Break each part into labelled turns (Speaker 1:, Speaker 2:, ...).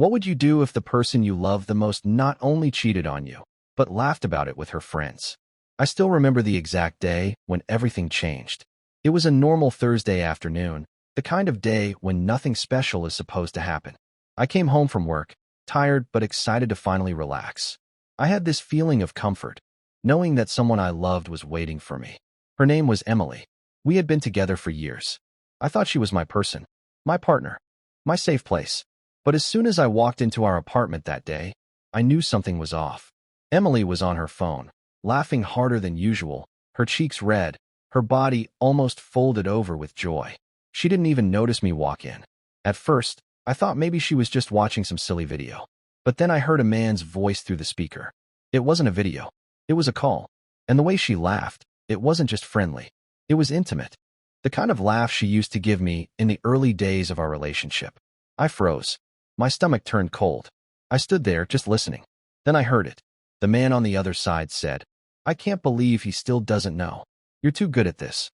Speaker 1: What would you do if the person you love the most not only cheated on you, but laughed about it with her friends? I still remember the exact day when everything changed. It was a normal Thursday afternoon, the kind of day when nothing special is supposed to happen. I came home from work, tired but excited to finally relax. I had this feeling of comfort, knowing that someone I loved was waiting for me. Her name was Emily. We had been together for years. I thought she was my person, my partner, my safe place. But as soon as I walked into our apartment that day, I knew something was off. Emily was on her phone, laughing harder than usual, her cheeks red, her body almost folded over with joy. She didn't even notice me walk in. At first, I thought maybe she was just watching some silly video. But then I heard a man's voice through the speaker. It wasn't a video. It was a call. And the way she laughed, it wasn't just friendly. It was intimate. The kind of laugh she used to give me in the early days of our relationship. I froze. My stomach turned cold. I stood there just listening. Then I heard it. The man on the other side said, "I can't believe he still doesn't know. You're too good at this."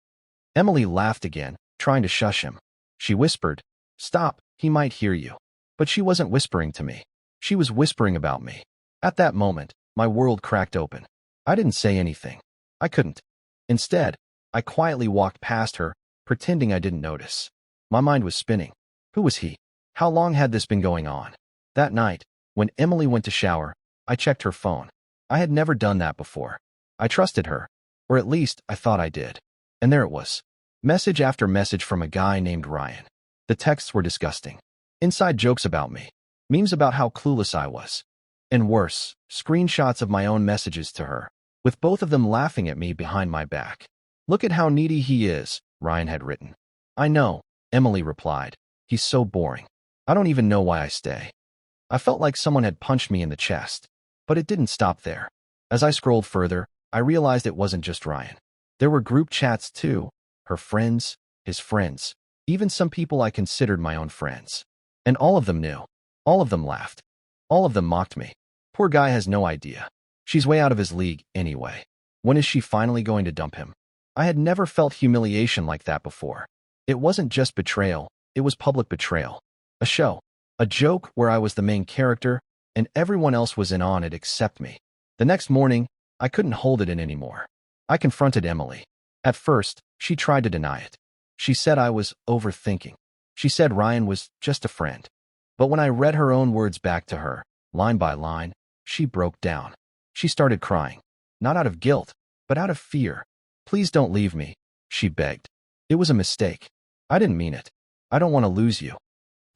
Speaker 1: Emily laughed again, trying to shush him. She whispered, "Stop, he might hear you." But she wasn't whispering to me. She was whispering about me. At that moment, my world cracked open. I didn't say anything. I couldn't. Instead, I quietly walked past her, pretending I didn't notice. My mind was spinning. Who was he? How long had this been going on? That night, when Emily went to shower, I checked her phone. I had never done that before. I trusted her, or at least I thought I did. And there it was. Message after message from a guy named Ryan. The texts were disgusting. Inside jokes about me. Memes about how clueless I was. And worse, screenshots of my own messages to her, with both of them laughing at me behind my back. "Look at how needy he is," Ryan had written. "I know," Emily replied. "He's so boring. I don't even know why I stay." I felt like someone had punched me in the chest. But it didn't stop there. As I scrolled further, I realized it wasn't just Ryan. There were group chats too. Her friends, his friends, even some people I considered my own friends. And all of them knew. All of them laughed. All of them mocked me. Poor guy has no idea. She's way out of his league anyway. When is she finally going to dump him? I had never felt humiliation like that before. It wasn't just betrayal, it was public betrayal. A show. A joke where I was the main character, and everyone else was in on it except me. The next morning, I couldn't hold it in anymore. I confronted Emily. At first, she tried to deny it. She said I was overthinking. She said Ryan was just a friend. But when I read her own words back to her, line by line, she broke down. She started crying. Not out of guilt, but out of fear. "Please don't leave me," she begged. "It was a mistake. I didn't mean it. I don't want to lose you."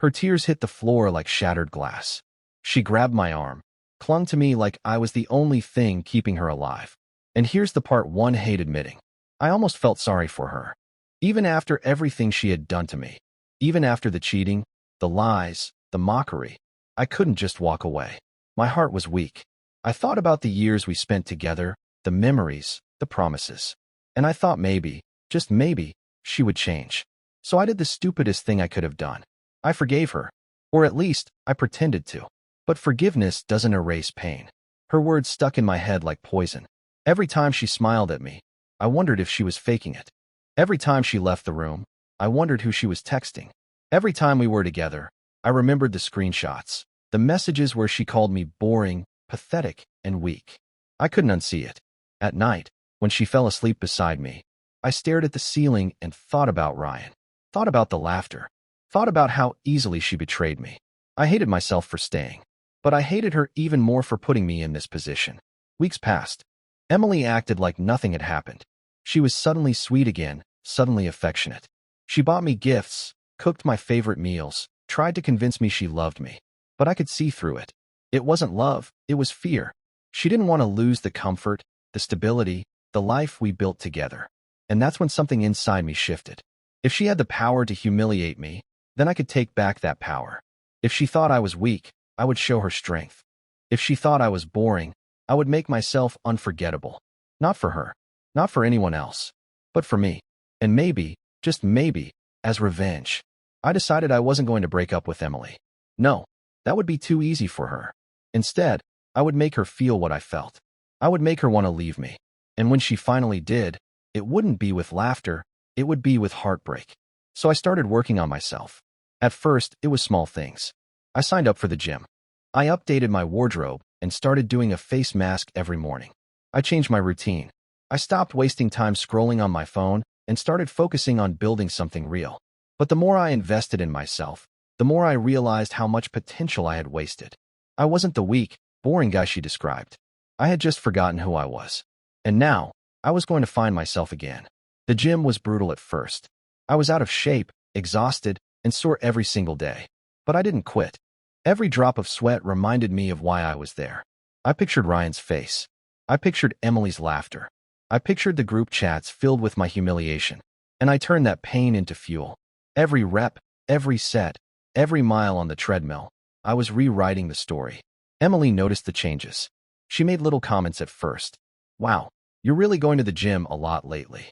Speaker 1: Her tears hit the floor like shattered glass. She grabbed my arm, clung to me like I was the only thing keeping her alive. And here's the part one hate admitting. I almost felt sorry for her. Even after everything she had done to me, even after the cheating, the lies, the mockery, I couldn't just walk away. My heart was weak. I thought about the years we spent together, the memories, the promises. And I thought maybe, just maybe, she would change. So I did the stupidest thing I could have done. I forgave her. Or at least, I pretended to. But forgiveness doesn't erase pain. Her words stuck in my head like poison. Every time she smiled at me, I wondered if she was faking it. Every time she left the room, I wondered who she was texting. Every time we were together, I remembered the screenshots, the messages where she called me boring, pathetic, and weak. I couldn't unsee it. At night, when she fell asleep beside me, I stared at the ceiling and thought about Ryan. Thought about the laughter. Thought about how easily she betrayed me. I hated myself for staying. But I hated her even more for putting me in this position. Weeks passed. Emily acted like nothing had happened. She was suddenly sweet again, suddenly affectionate. She bought me gifts, cooked my favorite meals, tried to convince me she loved me. But I could see through it. It wasn't love, it was fear. She didn't want to lose the comfort, the stability, the life we built together. And that's when something inside me shifted. If she had the power to humiliate me, then I could take back that power. If she thought I was weak, I would show her strength. If she thought I was boring, I would make myself unforgettable. Not for her, not for anyone else, but for me. And maybe, just maybe, as revenge, I decided I wasn't going to break up with Emily. No, that would be too easy for her. Instead, I would make her feel what I felt. I would make her want to leave me. And when she finally did, it wouldn't be with laughter, it would be with heartbreak. So I started working on myself. At first, it was small things. I signed up for the gym. I updated my wardrobe and started doing a face mask every morning. I changed my routine. I stopped wasting time scrolling on my phone and started focusing on building something real. But the more I invested in myself, the more I realized how much potential I had wasted. I wasn't the weak, boring guy she described. I had just forgotten who I was. And now, I was going to find myself again. The gym was brutal at first. I was out of shape, exhausted, and sore every single day. But I didn't quit. Every drop of sweat reminded me of why I was there. I pictured Ryan's face. I pictured Emily's laughter. I pictured the group chats filled with my humiliation. And I turned that pain into fuel. Every rep, every set, every mile on the treadmill, I was rewriting the story. Emily noticed the changes. She made little comments at first. Wow, you're really going to the gym a lot lately.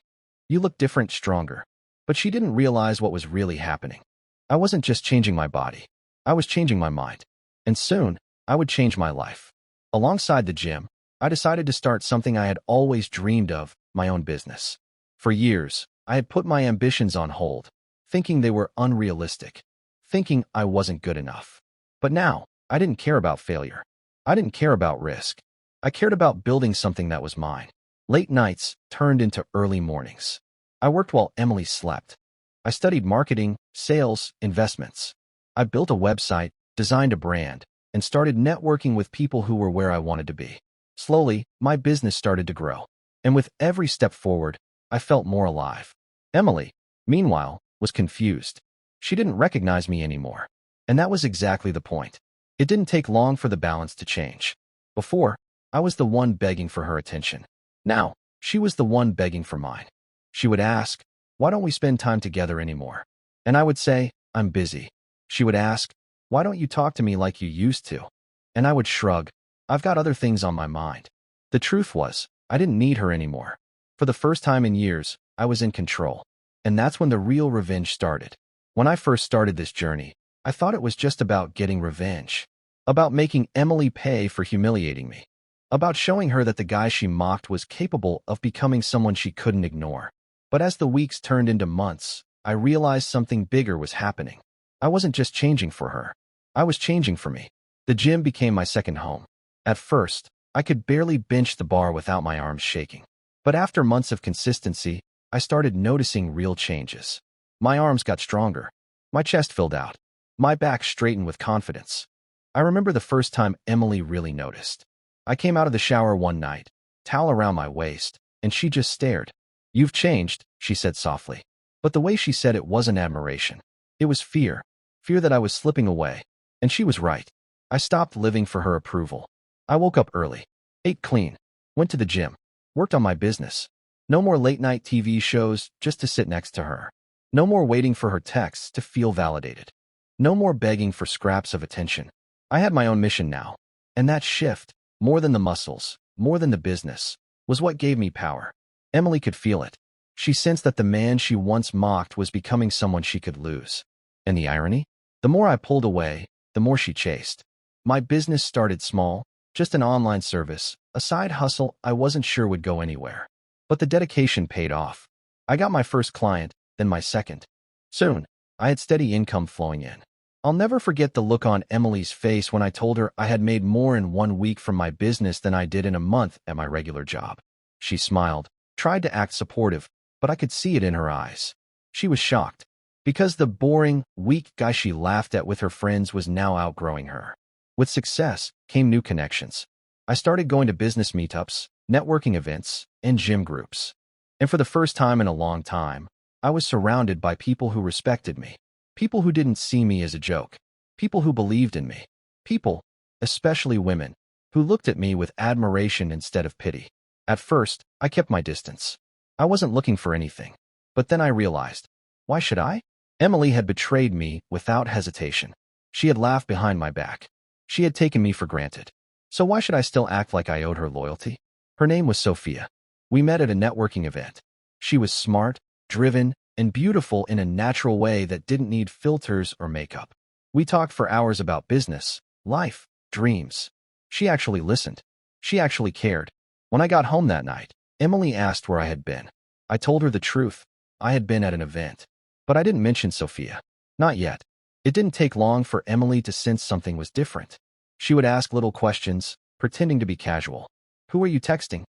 Speaker 1: You look different, stronger. But she didn't realize what was really happening. I wasn't just changing my body. I was changing my mind. And soon, I would change my life. Alongside the gym, I decided to start something I had always dreamed of, my own business. For years, I had put my ambitions on hold, thinking they were unrealistic, thinking I wasn't good enough. But now, I didn't care about failure. I didn't care about risk. I cared about building something that was mine. Late nights turned into early mornings. I worked while Emily slept. I studied marketing, sales, investments. I built a website, designed a brand, and started networking with people who were where I wanted to be. Slowly, my business started to grow. And with every step forward, I felt more alive. Emily, meanwhile, was confused. She didn't recognize me anymore. And that was exactly the point. It didn't take long for the balance to change. Before, I was the one begging for her attention. Now, she was the one begging for mine. She would ask, "Why don't we spend time together anymore?" And I would say, "I'm busy." She would ask, "Why don't you talk to me like you used to?" And I would shrug, "I've got other things on my mind." The truth was, I didn't need her anymore. For the first time in years, I was in control. And that's when the real revenge started. When I first started this journey, I thought it was just about getting revenge. About making Emily pay for humiliating me. About showing her that the guy she mocked was capable of becoming someone she couldn't ignore. But as the weeks turned into months, I realized something bigger was happening. I wasn't just changing for her. I was changing for me. The gym became my second home. At first, I could barely bench the bar without my arms shaking. But after months of consistency, I started noticing real changes. My arms got stronger. My chest filled out. My back straightened with confidence. I remember the first time Emily really noticed. I came out of the shower one night, towel around my waist, and she just stared. "You've changed," she said softly. But the way she said it wasn't admiration. It was fear. Fear that I was slipping away. And she was right. I stopped living for her approval. I woke up early, ate clean, went to the gym, worked on my business. No more late-night TV shows just to sit next to her. No more waiting for her texts to feel validated. No more begging for scraps of attention. I had my own mission now. And that shift, more than the muscles, more than the business, was what gave me power. Emily could feel it. She sensed that the man she once mocked was becoming someone she could lose. And the irony? The more I pulled away, the more she chased. My business started small, just an online service, a side hustle I wasn't sure would go anywhere. But the dedication paid off. I got my first client, then my second. Soon, I had steady income flowing in. I'll never forget the look on Emily's face when I told her I had made more in 1 week from my business than I did in a month at my regular job. She smiled, tried to act supportive, but I could see it in her eyes. She was shocked, because the boring, weak guy she laughed at with her friends was now outgrowing her. With success came new connections. I started going to business meetups, networking events, and gym groups. And for the first time in a long time, I was surrounded by people who respected me. People who didn't see me as a joke. People who believed in me. People, especially women, who looked at me with admiration instead of pity. At first, I kept my distance. I wasn't looking for anything. But then I realized, why should I? Emily had betrayed me without hesitation. She had laughed behind my back. She had taken me for granted. So why should I still act like I owed her loyalty? Her name was Sophia. We met at a networking event. She was smart, driven, and beautiful in a natural way that didn't need filters or makeup. We talked for hours about business, life, dreams. She actually listened. She actually cared. When I got home that night, Emily asked where I had been. I told her the truth. I had been at an event. But I didn't mention Sophia. Not yet. It didn't take long for Emily to sense something was different. She would ask little questions, pretending to be casual. Who are you texting?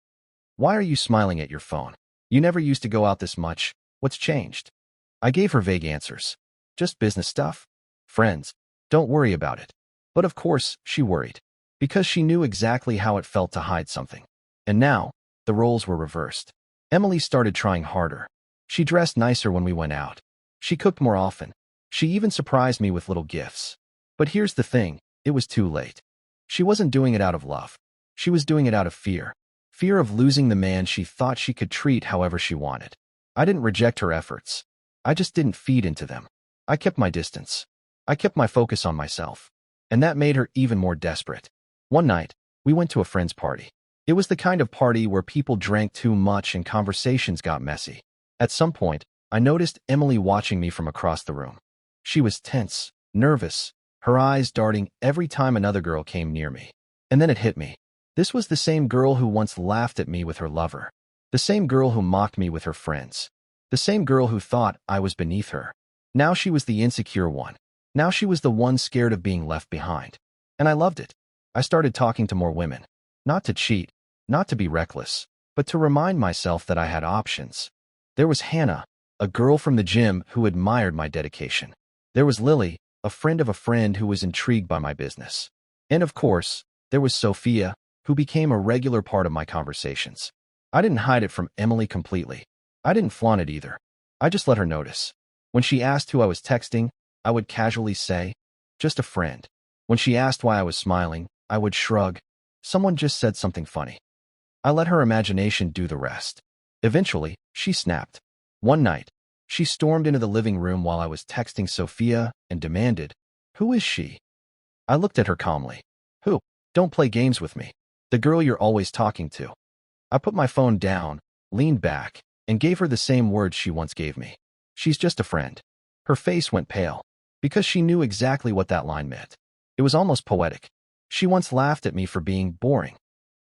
Speaker 1: Why are you smiling at your phone? You never used to go out this much. What's changed? I gave her vague answers. Just business stuff. Friends. Don't worry about it. But of course, she worried. Because she knew exactly how it felt to hide something. And now, the roles were reversed. Emily started trying harder. She dressed nicer when we went out. She cooked more often. She even surprised me with little gifts. But here's the thing, it was too late. She wasn't doing it out of love. She was doing it out of fear. Fear of losing the man she thought she could treat however she wanted. I didn't reject her efforts. I just didn't feed into them. I kept my distance. I kept my focus on myself. And that made her even more desperate. One night, we went to a friend's party. It was the kind of party where people drank too much and conversations got messy. At some point, I noticed Emily watching me from across the room. She was tense, nervous, her eyes darting every time another girl came near me. And then it hit me. This was the same girl who once laughed at me with her lover. The same girl who mocked me with her friends. The same girl who thought I was beneath her. Now she was the insecure one. Now she was the one scared of being left behind. And I loved it. I started talking to more women. Not to cheat, not to be reckless, but to remind myself that I had options. There was Hannah, a girl from the gym who admired my dedication. There was Lily, a friend of a friend who was intrigued by my business. And of course, there was Sophia, who became a regular part of my conversations. I didn't hide it from Emily completely. I didn't flaunt it either. I just let her notice. When she asked who I was texting, I would casually say, just a friend. When she asked why I was smiling, I would shrug. Someone just said something funny. I let her imagination do the rest. Eventually, she snapped. One night, she stormed into the living room while I was texting Sophia and demanded, "Who is she?" I looked at her calmly. "Who? Don't play games with me. The girl you're always talking to." I put my phone down, leaned back, and gave her the same words she once gave me. "She's just a friend." Her face went pale, because she knew exactly what that line meant. It was almost poetic. She once laughed at me for being boring.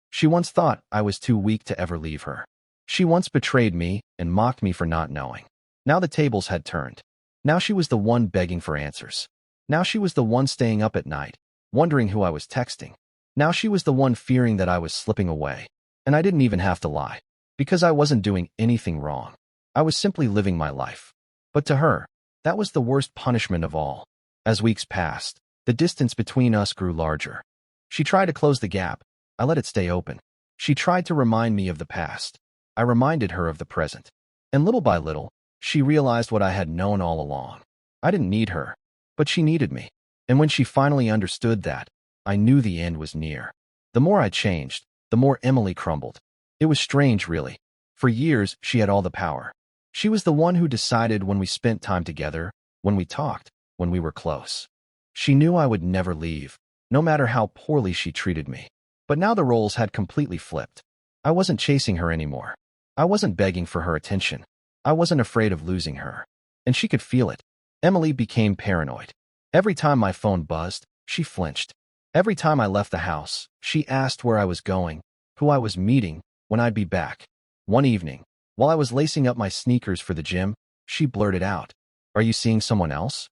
Speaker 1: She once thought I was too weak to ever leave her. She once betrayed me and mocked me for not knowing. Now the tables had turned. Now she was the one begging for answers. Now she was the one staying up at night, wondering who I was texting. Now she was the one fearing that I was slipping away. And I didn't even have to lie, because I wasn't doing anything wrong. I was simply living my life. But to her, that was the worst punishment of all. As weeks passed, the distance between us grew larger. She tried to close the gap. I let it stay open. She tried to remind me of the past. I reminded her of the present. And little by little, she realized what I had known all along. I didn't need her, but she needed me. And when she finally understood that, I knew the end was near. The more I changed, the more Emily crumbled. It was strange, really. For years, she had all the power. She was the one who decided when we spent time together, when we talked, when we were close. She knew I would never leave, no matter how poorly she treated me. But now the roles had completely flipped. I wasn't chasing her anymore. I wasn't begging for her attention. I wasn't afraid of losing her. And she could feel it. Emily became paranoid. Every time my phone buzzed, she flinched. Every time I left the house, she asked where I was going, who I was meeting, when I'd be back. One evening, while I was lacing up my sneakers for the gym, she blurted out, "Are you seeing someone else?"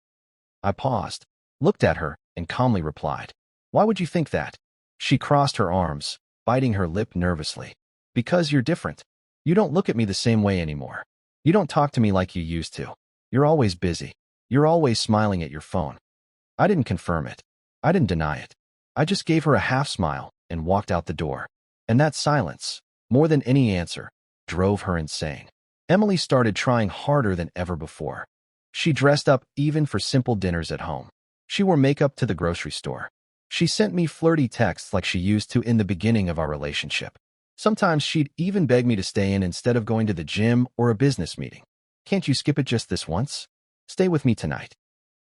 Speaker 1: I paused, looked at her, and calmly replied, "Why would you think that?" She crossed her arms, biting her lip nervously. "Because you're different. You don't look at me the same way anymore. You don't talk to me like you used to. You're always busy. You're always smiling at your phone." I didn't confirm it. I didn't deny it. I just gave her a half smile and walked out the door. And that silence, more than any answer, drove her insane. Emily started trying harder than ever before. She dressed up even for simple dinners at home. She wore makeup to the grocery store. She sent me flirty texts like she used to in the beginning of our relationship. Sometimes she'd even beg me to stay in instead of going to the gym or a business meeting. "Can't you skip it just this once? Stay with me tonight."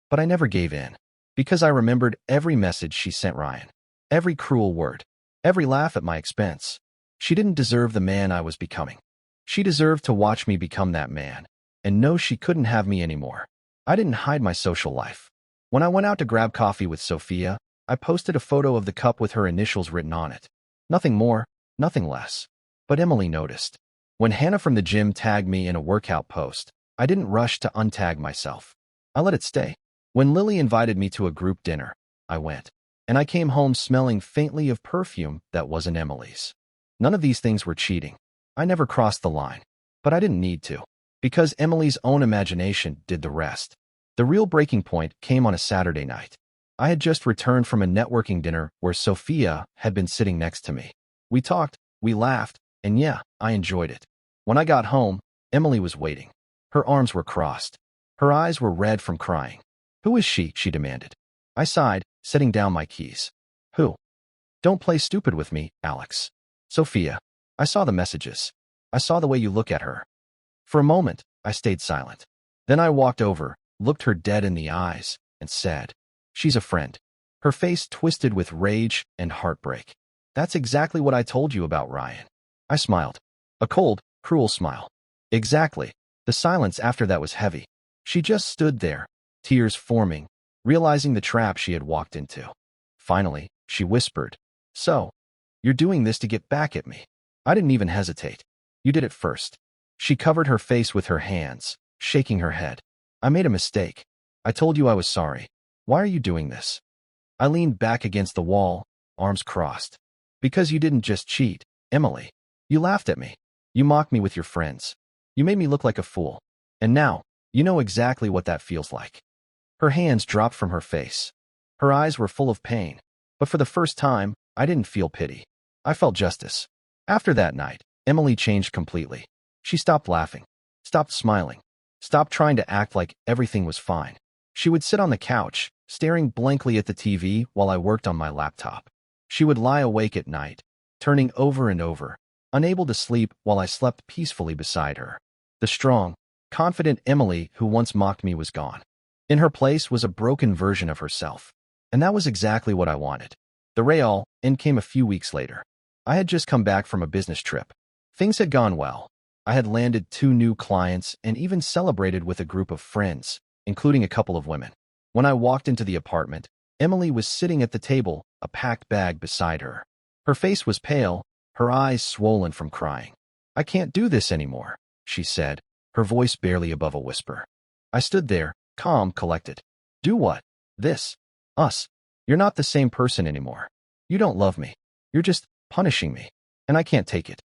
Speaker 1: But I never gave in. Because I remembered every message she sent Ryan. Every cruel word. Every laugh at my expense. She didn't deserve the man I was becoming. She deserved to watch me become that man. And know she couldn't have me anymore. I didn't hide my social life. When I went out to grab coffee with Sophia, I posted a photo of the cup with her initials written on it. Nothing more, nothing less. But Emily noticed. When Hannah from the gym tagged me in a workout post, I didn't rush to untag myself. I let it stay. When Lily invited me to a group dinner, I went, and I came home smelling faintly of perfume that wasn't Emily's. None of these things were cheating. I never crossed the line, but I didn't need to, because Emily's own imagination did the rest. The real breaking point came on a Saturday night. I had just returned from a networking dinner where Sophia had been sitting next to me. We talked, we laughed, and yeah, I enjoyed it. When I got home, Emily was waiting. Her arms were crossed. Her eyes were red from crying. "Who is she?" she demanded. I sighed, setting down my keys. "Who?" "Don't play stupid with me, Alex." "Sophia. I saw the messages. I saw the way you look at her." For a moment, I stayed silent. Then I walked over, looked her dead in the eyes, and said, "She's a friend." Her face twisted with rage and heartbreak. "That's exactly what I told you about Ryan." I smiled. A cold, cruel smile. Exactly. The silence after that was heavy. She just stood there, tears forming, realizing the trap she had walked into. Finally, she whispered, "So, you're doing this to get back at me?" I didn't even hesitate. "You did it first." She covered her face with her hands, shaking her head. "I made a mistake. I told you I was sorry. Why are you doing this?" I leaned back against the wall, arms crossed. "Because you didn't just cheat, Emily. You laughed at me. You mocked me with your friends. You made me look like a fool. And now, you know exactly what that feels like." Her hands dropped from her face. Her eyes were full of pain. But for the first time, I didn't feel pity. I felt justice. After that night, Emily changed completely. She stopped laughing, stopped smiling, stopped trying to act like everything was fine. She would sit on the couch, staring blankly at the TV while I worked on my laptop. She would lie awake at night, turning over and over, unable to sleep while I slept peacefully beside her. The strong, confident Emily who once mocked me was gone. In her place was a broken version of herself. And that was exactly what I wanted. The real end came a few weeks later. I had just come back from a business trip. Things had gone well. I had landed 2 new clients and even celebrated with a group of friends, including a couple of women. When I walked into the apartment, Emily was sitting at the table, a packed bag beside her. Her face was pale, her eyes swollen from crying. "I can't do this anymore," she said, her voice barely above a whisper. I stood there, calm, collected. "Do what?" "This. Us. You're not the same person anymore. You don't love me. You're just punishing me. And I can't take it."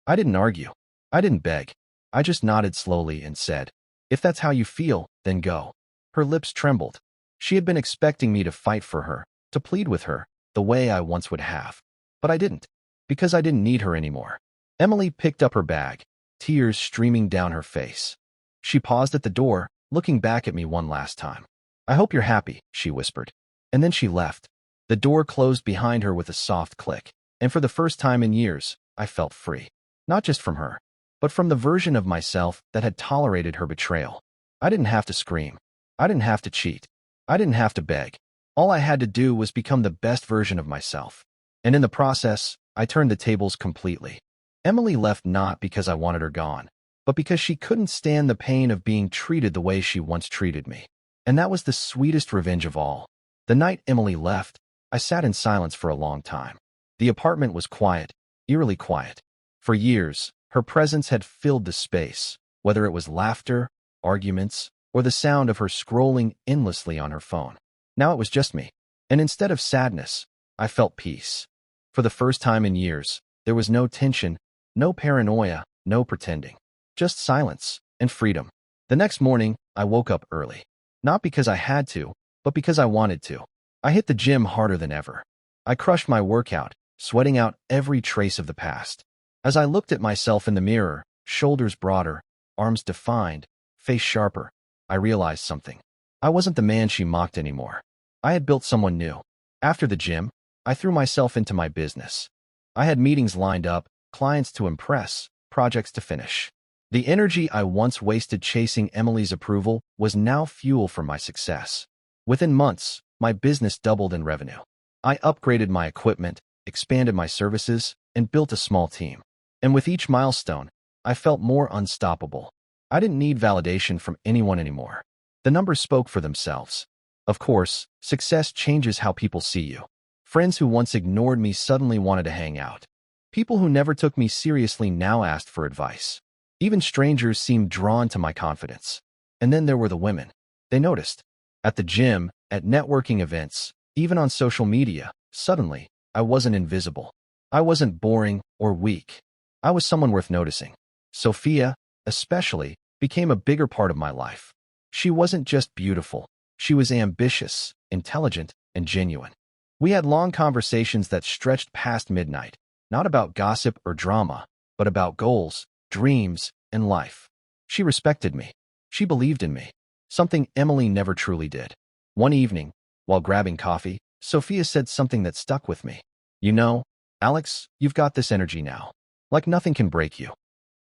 Speaker 1: I didn't argue. I didn't beg. I just nodded slowly and said, "If that's how you feel, then go." Her lips trembled. She had been expecting me to fight for her, to plead with her, the way I once would have. But I didn't, because I didn't need her anymore. Emily picked up her bag, tears streaming down her face. She paused at the door, looking back at me one last time. "I hope you're happy," she whispered. And then she left. The door closed behind her with a soft click, and for the first time in years, I felt free. Not just from her, but from the version of myself that had tolerated her betrayal. I didn't have to scream. I didn't have to cheat. I didn't have to beg. All I had to do was become the best version of myself. And in the process, I turned the tables completely. Emily left not because I wanted her gone, but because she couldn't stand the pain of being treated the way she once treated me. And that was the sweetest revenge of all. The night Emily left, I sat in silence for a long time. The apartment was quiet, eerily quiet. For years, her presence had filled the space, whether it was laughter, arguments, or the sound of her scrolling endlessly on her phone. Now it was just me. And instead of sadness, I felt peace. For the first time in years, there was no tension, no paranoia, no pretending. Just silence and freedom. The next morning, I woke up early. Not because I had to, but because I wanted to. I hit the gym harder than ever. I crushed my workout, sweating out every trace of the past. As I looked at myself in the mirror, shoulders broader, arms defined, face sharper, I realized something. I wasn't the man she mocked anymore. I had built someone new. After the gym, I threw myself into my business. I had meetings lined up, clients to impress, projects to finish. The energy I once wasted chasing Emily's approval was now fuel for my success. Within months, my business doubled in revenue. I upgraded my equipment, expanded my services, and built a small team. And with each milestone, I felt more unstoppable. I didn't need validation from anyone anymore. The numbers spoke for themselves. Of course, success changes how people see you. Friends who once ignored me suddenly wanted to hang out. People who never took me seriously now asked for advice. Even strangers seemed drawn to my confidence. And then there were the women. They noticed. At the gym, at networking events, even on social media. Suddenly, I wasn't invisible. I wasn't boring or weak. I was someone worth noticing. Sophia, especially, became a bigger part of my life. She wasn't just beautiful. She was ambitious, intelligent, and genuine. We had long conversations that stretched past midnight, not about gossip or drama, but about goals, dreams, and life. She respected me. She believed in me, something Emily never truly did. One evening, while grabbing coffee, Sophia said something that stuck with me. "You know, Alex, you've got this energy now. Like nothing can break you."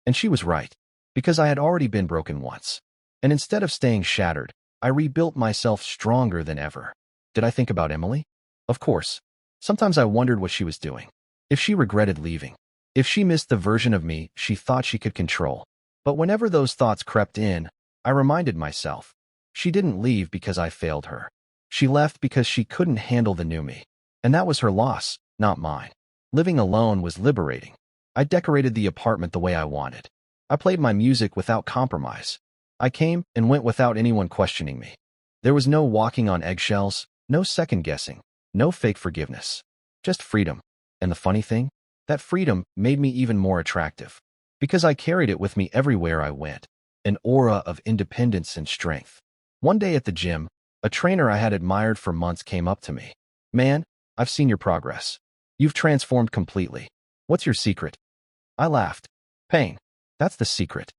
Speaker 1: And she was right, because I had already been broken once. And instead of staying shattered, I rebuilt myself stronger than ever. Did I think about Emily? Of course. Sometimes I wondered what she was doing. If she regretted leaving. If she missed the version of me she thought she could control. But whenever those thoughts crept in, I reminded myself, she didn't leave because I failed her. She left because she couldn't handle the new me. And that was her loss, not mine. Living alone was liberating. I decorated the apartment the way I wanted. I played my music without compromise. I came and went without anyone questioning me. There was no walking on eggshells, no second guessing, no fake forgiveness. Just freedom. And the funny thing? That freedom made me even more attractive. Because I carried it with me everywhere I went. An aura of independence and strength. One day at the gym, a trainer I had admired for months came up to me. "Man, I've seen your progress. You've transformed completely. What's your secret?" I laughed. "Pain. That's the secret."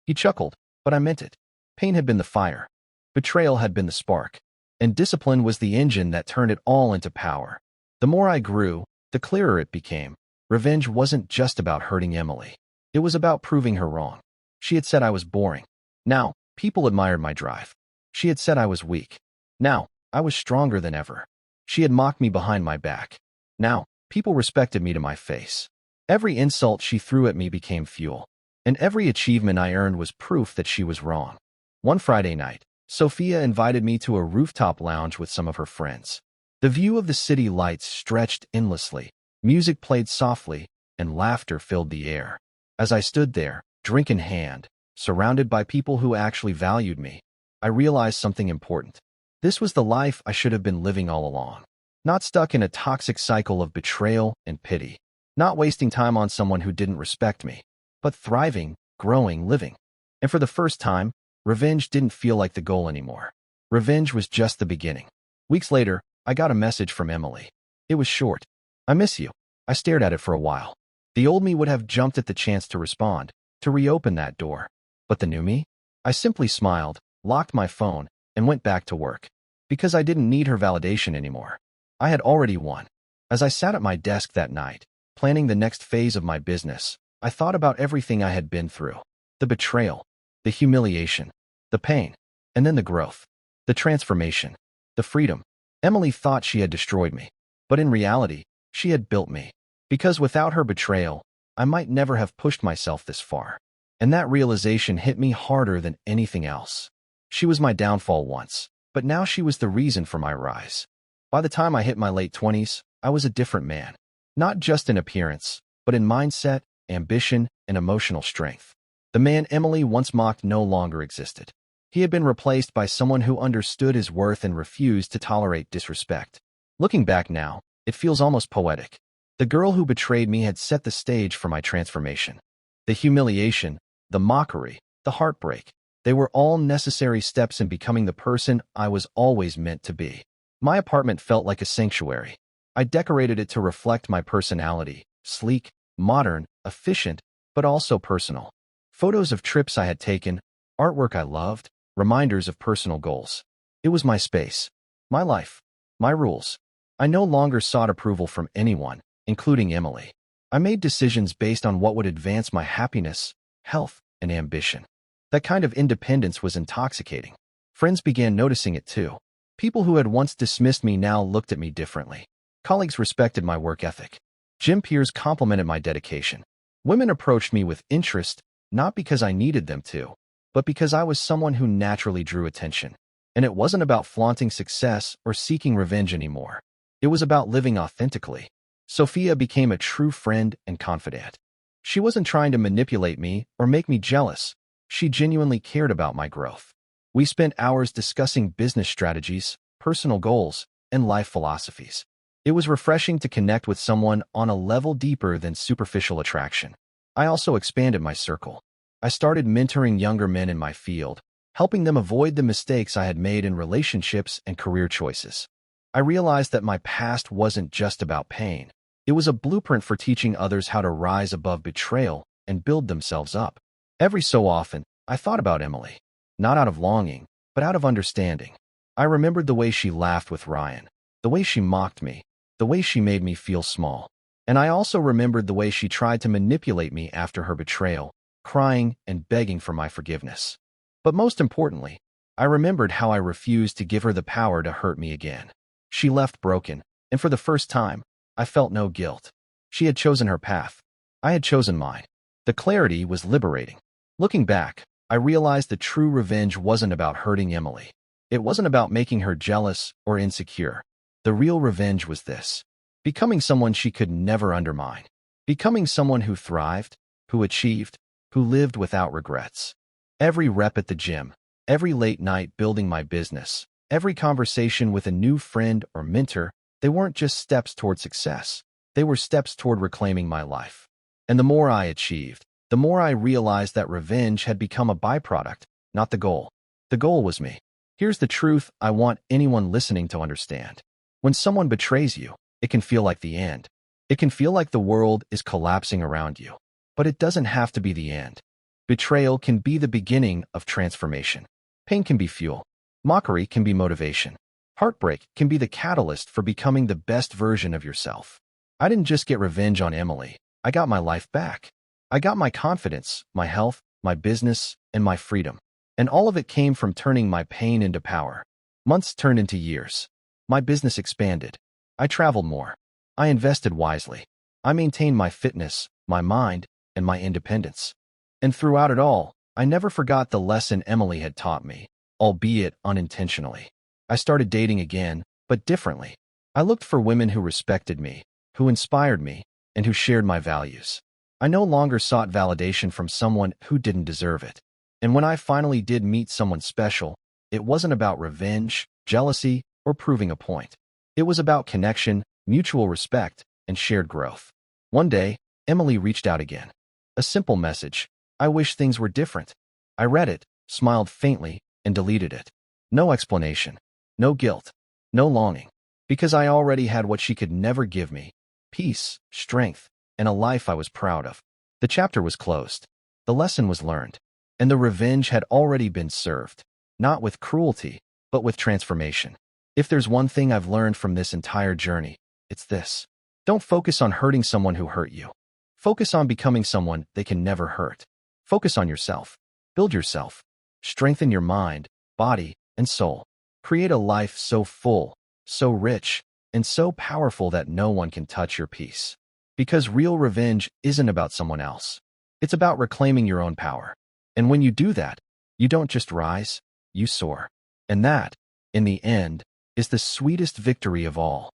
Speaker 1: He chuckled, but I meant it. Pain had been the fire. Betrayal had been the spark. And discipline was the engine that turned it all into power. The more I grew, the clearer it became. Revenge wasn't just about hurting Emily. It was about proving her wrong. She had said I was boring. Now, people admired my drive. She had said I was weak. Now, I was stronger than ever. She had mocked me behind my back. Now, people respected me to my face. Every insult she threw at me became fuel. And every achievement I earned was proof that she was wrong. One Friday night, Sophia invited me to a rooftop lounge with some of her friends. The view of the city lights stretched endlessly. Music played softly, and laughter filled the air. As I stood there, drink in hand, surrounded by people who actually valued me, I realized something important. This was the life I should have been living all along. Not stuck in a toxic cycle of betrayal and pity. Not wasting time on someone who didn't respect me, but thriving, growing, living. And for the first time, revenge didn't feel like the goal anymore. Revenge was just the beginning. Weeks later, I got a message from Emily. It was short. "I miss you." I stared at it for a while. The old me would have jumped at the chance to respond, to reopen that door. But the new me? I simply smiled, locked my phone, and went back to work. Because I didn't need her validation anymore. I had already won. As I sat at my desk that night, planning the next phase of my business, I thought about everything I had been through. The betrayal, the humiliation, the pain, and then the growth, the transformation, the freedom. Emily thought she had destroyed me, but in reality, she had built me. Because without her betrayal, I might never have pushed myself this far. And that realization hit me harder than anything else. She was my downfall once, but now she was the reason for my rise. By the time I hit my late 20s, I was a different man. Not just in appearance, but in mindset, ambition, and emotional strength. The man Emily once mocked no longer existed. He had been replaced by someone who understood his worth and refused to tolerate disrespect. Looking back now, it feels almost poetic. The girl who betrayed me had set the stage for my transformation. The humiliation, the mockery, the heartbreak, they were all necessary steps in becoming the person I was always meant to be. My apartment felt like a sanctuary. I decorated it to reflect my personality, sleek, modern, efficient, but also personal. Photos of trips I had taken, artwork I loved, reminders of personal goals. It was my space, my life, my rules. I no longer sought approval from anyone, including Emily. I made decisions based on what would advance my happiness, health, and ambition. That kind of independence was intoxicating. Friends began noticing it too. People who had once dismissed me now looked at me differently. Colleagues respected my work ethic. Gym peers complimented my dedication. Women approached me with interest, not because I needed them to, but because I was someone who naturally drew attention. And it wasn't about flaunting success or seeking revenge anymore. It was about living authentically. Sophia became a true friend and confidant. She wasn't trying to manipulate me or make me jealous. She genuinely cared about my growth. We spent hours discussing business strategies, personal goals, and life philosophies. It was refreshing to connect with someone on a level deeper than superficial attraction. I also expanded my circle. I started mentoring younger men in my field, helping them avoid the mistakes I had made in relationships and career choices. I realized that my past wasn't just about pain. It was a blueprint for teaching others how to rise above betrayal and build themselves up. Every so often, I thought about Emily, not out of longing, but out of understanding. I remembered the way she laughed with Ryan, the way she mocked me, the way she made me feel small. And I also remembered the way she tried to manipulate me after her betrayal, crying and begging for my forgiveness. But most importantly, I remembered how I refused to give her the power to hurt me again. She left broken, and for the first time, I felt no guilt. She had chosen her path. I had chosen mine. The clarity was liberating. Looking back, I realized that true revenge wasn't about hurting Emily. It wasn't about making her jealous or insecure. The real revenge was this: becoming someone she could never undermine. Becoming someone who thrived, who achieved, who lived without regrets. Every rep at the gym, every late night building my business, every conversation with a new friend or mentor, they weren't just steps toward success. They were steps toward reclaiming my life. And the more I achieved, the more I realized that revenge had become a byproduct, not the goal. The goal was me. Here's the truth I want anyone listening to understand. When someone betrays you, it can feel like the end. It can feel like the world is collapsing around you. But it doesn't have to be the end. Betrayal can be the beginning of transformation. Pain can be fuel. Mockery can be motivation. Heartbreak can be the catalyst for becoming the best version of yourself. I didn't just get revenge on Emily. I got my life back. I got my confidence, my health, my business, and my freedom. And all of it came from turning my pain into power. Months turned into years. My business expanded. I traveled more. I invested wisely. I maintained my fitness, my mind, and my independence. And throughout it all, I never forgot the lesson Emily had taught me, albeit unintentionally. I started dating again, but differently. I looked for women who respected me, who inspired me, and who shared my values. I no longer sought validation from someone who didn't deserve it. And when I finally did meet someone special, it wasn't about revenge, jealousy, or proving a point. It was about connection, mutual respect, and shared growth. One day, Emily reached out again. A simple message: "I wish things were different." I read it, smiled faintly, and deleted it. No explanation. No guilt. No longing. Because I already had what she could never give me: peace, strength, and a life I was proud of. The chapter was closed. The lesson was learned. And the revenge had already been served. Not with cruelty, but with transformation. If there's one thing I've learned from this entire journey, it's this: don't focus on hurting someone who hurt you. Focus on becoming someone they can never hurt. Focus on yourself. Build yourself. Strengthen your mind, body, and soul. Create a life so full, so rich, and so powerful that no one can touch your peace. Because real revenge isn't about someone else. It's about reclaiming your own power. And when you do that, you don't just rise, you soar. And that, in the end, is the sweetest victory of all.